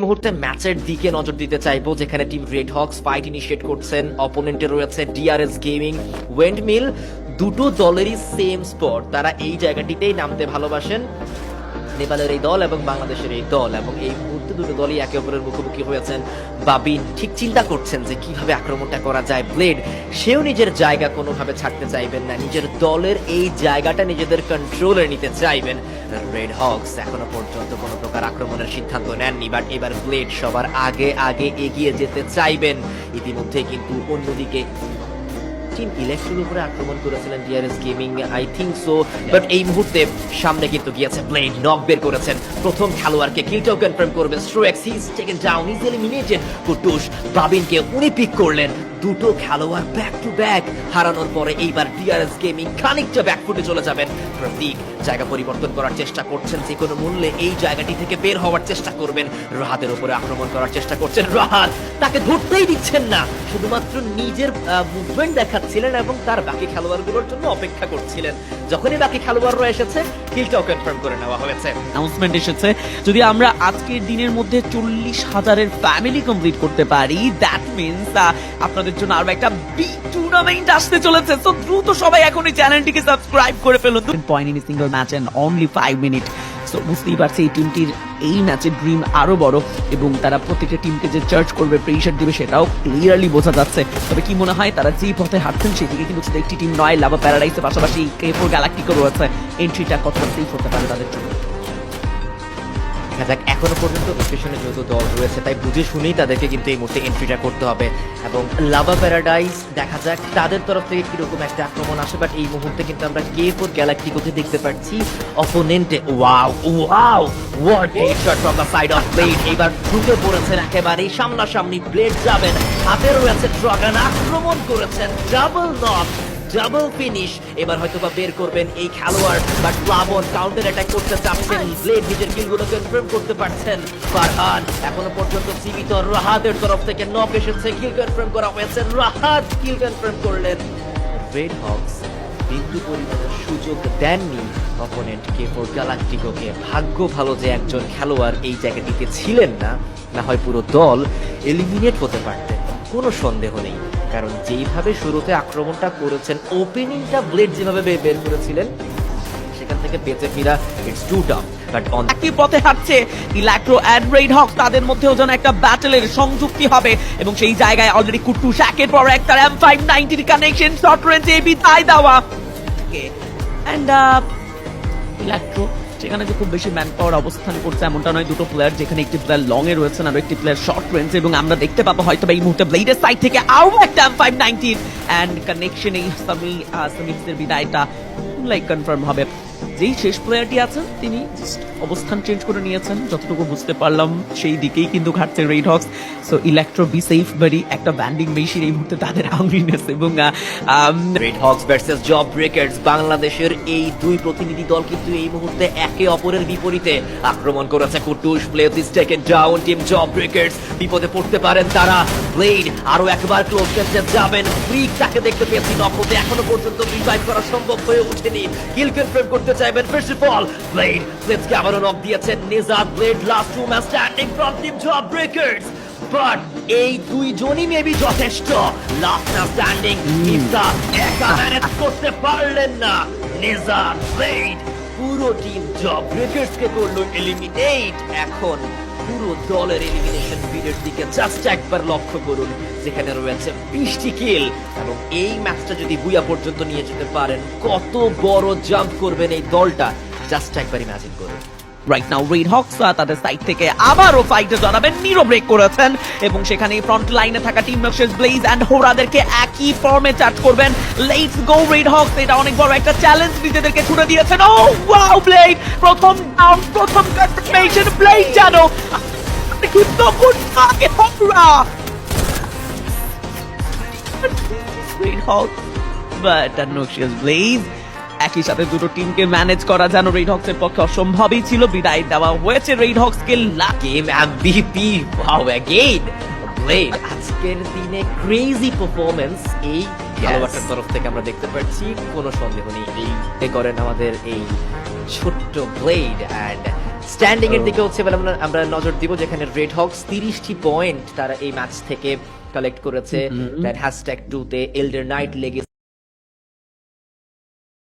মুহূর্তে ম্যাচের দিকে নজর দিতে চাইবো, যেখানে team red Hawks fight initiate করছেন। অপোনেন্টে রয়েছে ডিআরএস গেমিং, ওয়েন্ডমিল। দুটো দলেরই সেম স্পট, তারা এই জায়গাটিতেই নামতে ভালোবাসেন। নেপালের এই দল এবং বাংলাদেশের এই দল, এবং এই মুহূর্তে দুটো দলই একে অপরের মুখোমুখি হয়েছেন। বাবিন ঠিক চিন্তা করছেন যে কিভাবে আক্রমণটা করা যায়। ব্লেড সেও নিজের জায়গা কোনোভাবে ছাড়তে চাইবেন না, নিজের দলের এই জায়গাটা নিজেদের কন্ট্রোলে নিতে চাইবেন। রেড হক্স এখনো পর্যন্ত কোনো প্রকার আক্রমণের সিদ্ধান্ত নেননি, বাট এবার ব্লেড সবার আগে আগে এগিয়ে যেতে চাইবেন। ইতিমধ্যে কিন্তু অন্যদিকে টিম ইলেকট্রোর উপরে আক্রমণ করেছিলেন DRS gaming, I think so, but এই মুহূর্তে সামনে কিন্তু গিয়েছে ব্লেড, নক বের করেছেন। প্রথম খেলোয়াড়কে কিলটাও কনফার্ম করবে Strox, he is taken down, he is eliminated. কুটুস বাবিনকে উনি পিক করলেন। দুটো খেলোয়াড় ব্যাক টু ব্যাক হারানোর পরে এইবার ডিআরএস গেমিং খানিকটা ব্যাকফুটে চলে যাবেন। প্রতীক জায়গা পরিবর্তন করার চেষ্টা করছেন, যে কোনো মূল্যে এই জায়গাটি থেকে বের হওয়ার চেষ্টা করবেন। রাহাতের উপরে আক্রমণ করার চেষ্টা করছেন, রাহাত তাকে ধরতেই দিচ্ছেন না, শুধুমাত্র নিজের মুভমেন্ট দেখাচ্ছিলেন এবং তার বাকি খেলোয়াড়গুলোর জন্য অপেক্ষা করছিলেন। যখনই বাকি খেলোয়াড়রা এসেছে, কিলটাও কনফার্ম করে নেওয়া হয়েছে। অ্যানাউন্সমেন্ট এসেছে, যদি আমরা আজকের দিনের মধ্যে 40,000-এর ফ্যামিলি কমপ্লিট করতে পারি, দ্যাট মিন্স আপনাদের জন্য আরো একটা বিগ টুর্নামেন্ট আসতে চলেছে। তো দ্রুত সবাই এখন এই চ্যানেলটিকে সাবস্ক্রাইব করে ফেলুন। Point in single match and only 5 minute. So বুঝতেই পারছি এই টিমটির এই ম্যাচের ড্রিম আরো বড়, এবং তারা প্রত্যেকটা টিমকে যে চার্জ করবে, প্রেশার দিবে, সেটাও ক্লিয়ারলি বোঝা যাচ্ছে। তবে কি মনে হয়, তারা যেই পথে হাঁটছেন সেদিকে কিন্তু শুধু একটি টিম নয়, লাভা প্যারাডাইসের পাশাপাশি K4 গ্যালাক্টিকও রয়েছে। এন্ট্রিটা কতটা সেফ হতে পারে তাদের জন্য দেখা যাক। এখনো পর্যন্ত পেছনে যেহেতু দল রয়েছে, তাই বুঝে শুনেই তাদেরকে কিন্তু এই মুহূর্তে এন্ট্রিটা করতে হবে। এবং লাভা প্যারাডাইস দেখা যাক তাদের তরফ থেকে কিরকম একটা আক্রমণ আসে, বাট এই মুহূর্তে কিন্তু আমরা K4 গ্যালাক্টিকোকে দেখতে পাচ্ছি অপোনেন্টে। Wow wow, what a shot from the side of Blade. এবার ঢুকে পড়েছেন একেবারে সামনাসামনি, ব্লেড যাবেন, হাতে রয়েছে ড্রাগন, আক্রমণ করেছেন, ডাবল নক, ডাবল ফিনিশ। এবার হয়তো বা বের করবেন এই খেলোয়াড়, বাট প্লাবন কাউন্টার অ্যাটাক করতে চাচ্ছেন। ব্লেড নিজের কিলগুলো কনফার্ম করতে পারছেন। ফারহান এখনো পর্যন্ত জীবিত। রাহাতের তরফ থেকে নক এসেছে, কিল কনফার্ম করা হয়েছে, রাহাত কিল কনফার্ম করলেন। রেড হক্স বিন্দু পরিমাণের সুযোগ দেননি অপোনেন্ট K4 গ্যালাক্টিকোকে। ভাগ্য ভালো যে একজন খেলোয়াড় এই জায়গাটিতে ছিলেন না, না হয় পুরো দল এলিমিনেট হতে পারতেন, কোনো সন্দেহ নেই। কারণ যেইভাবে শুরুতে আক্রমণটা করেছেন, ওপেনিংটা ব্লেড যেভাবে বের করেছিলেন, সেখান থেকে বেঁচে ফেরা it's too tough. But on একই পথে হাঁটছে ইলেকট্রো এন্ড রেড হক, তাদের মধ্যেও যেন একটা ব্যাটলের সংযুক্তি হবে, এবং সেই জায়গায় অলরেডি কুট্টু একের পর এক তার M590 কানেকশন শর্ট রেঞ্জে বিদায় দেওয়া। এন্ড ইলেকট্রো সেখানে যে খুব বেশি ম্যান পাওয়ার অবস্থান করছে এমনটা নয়। দুটো প্লেয়ার, যেখানে একটি প্লেয়ার লং এ রয়েছেন আর একটি প্লেয়ার শর্ট রেঞ্জ, এবং আমরা দেখতে পাবো হয়তো এই মুহূর্তে ব্লেডের সাইড থেকে আরো একটা M590 এন্ড কানেকশন। এই সামিক্সের বিদায়টা লাইক কনফার্ম হবে। যেই শেষ প্লেয়ারটি আছেন তিনি অবস্থান চেঞ্জ করে নিয়েছেন, যতটুকু বুঝতে পারলাম সেই দিকেই কিন্তু ঘাটছে রেড হক্স। সো ইলেকট্রো বি সেফ বাড়ি, একটা ব্যান্ডিং মেশিন এই মুহূর্তে তাদের হাংরিনেস। এবং Red Hawks versus Job Breakers, বাংলাদেশের এই দুই প্রতিনিধি দল কিন্তু এই মুহূর্তে একে অপরের বিপরীতে আক্রমণ করেছে। কুটুস player is taken down, team Job Breakers বিপদে পড়তে পারেন তারা। ব্লেড আরো একবার ক্লোজ কাছে যাবেন, ফ্রিক তাকে দেখতে পেয়েছি নক হতে, এখনো পর্যন্ত রিভাইভ করা সম্ভব হয়ে ওঠেনি। কিল কনফার্ম করতে চাইবেন ফার্স্ট অফ অল ব্লেড, ব্লেডকে আবারও নক দিয়েছেন নিজাত। Blade last two man standing from team Job Breakers, but এই দুইজনই মেবি যথেষ্ট। লাস্ট ম্যান স্ট্যান্ডিং নিজা একা ম্যানেজ করতে পারলেন না। নিজাত ব্লেড পুরো টিম জব ব্রেকার্স কে করলো এলিমিনেট। এখন পুরো দলের এলিমিনেশন ভিডিওর দিকে জাস্ট একবার লক্ষ্য করুন, যেখানে রয়েছে 20টি কিল, এবং এই ম্যাচটা যদি বুয়া পর্যন্ত নিয়ে যেতে পারেন, কত বড় জাম্প করবেন এই দলটা, জাস্ট একবার ইমাজিন করুন। রাইট নাও রেড হক্স তাদের সাইড থেকে আবারও ফাইটে জড়াবেন, নিরো ব্রেক করেছেন, এবং সেখানে ফ্রন্ট লাইনে থাকা টিম নকশেস ব্লেজ এন্ড হোরাদেরকে একই ফর্মে চার্জ করবেন। লেটস গো রেড হক্স, এটা অনেক বড় একটা চ্যালেঞ্জ নিজেদেরকে ছুড়ে দিয়েছেন। ও ওয়াও, ব্লেড প্রথম ডাউন, প্রথম কনফার্মেশন। ব্লেড জানো কিন্তু আগে হোরা রেড হক্স, বাট নকশেস ব্লেজ একই সাথে দুটো টিমকে ম্যানেজ করা যেন রেড হক্সের পক্ষে অসম্ভবই ছিল। বিদায় দেওয়া হয়েছে রেড হক্সকে। Game MVP wow again Blade. আজকের দিনে ক্রেজি পারফরম্যান্স এই খেলোয়াড়টার তরফ থেকে আমরা দেখতে পাচ্ছি, কোনো সন্দেহ নেই। এই করেন আমাদের এই ছোট্ট ব্লেড, এন্ড স্ট্যান্ডিং এর দিকে হচ্ছে এবার আমরা নজর দিব, যেখানে রেড হকস 30টি পয়েন্ট তারা এই ম্যাচ থেকে কালেক্ট করেছে। হ্যাশট্যাগ 2 তে এল্ডার নাইট লেগে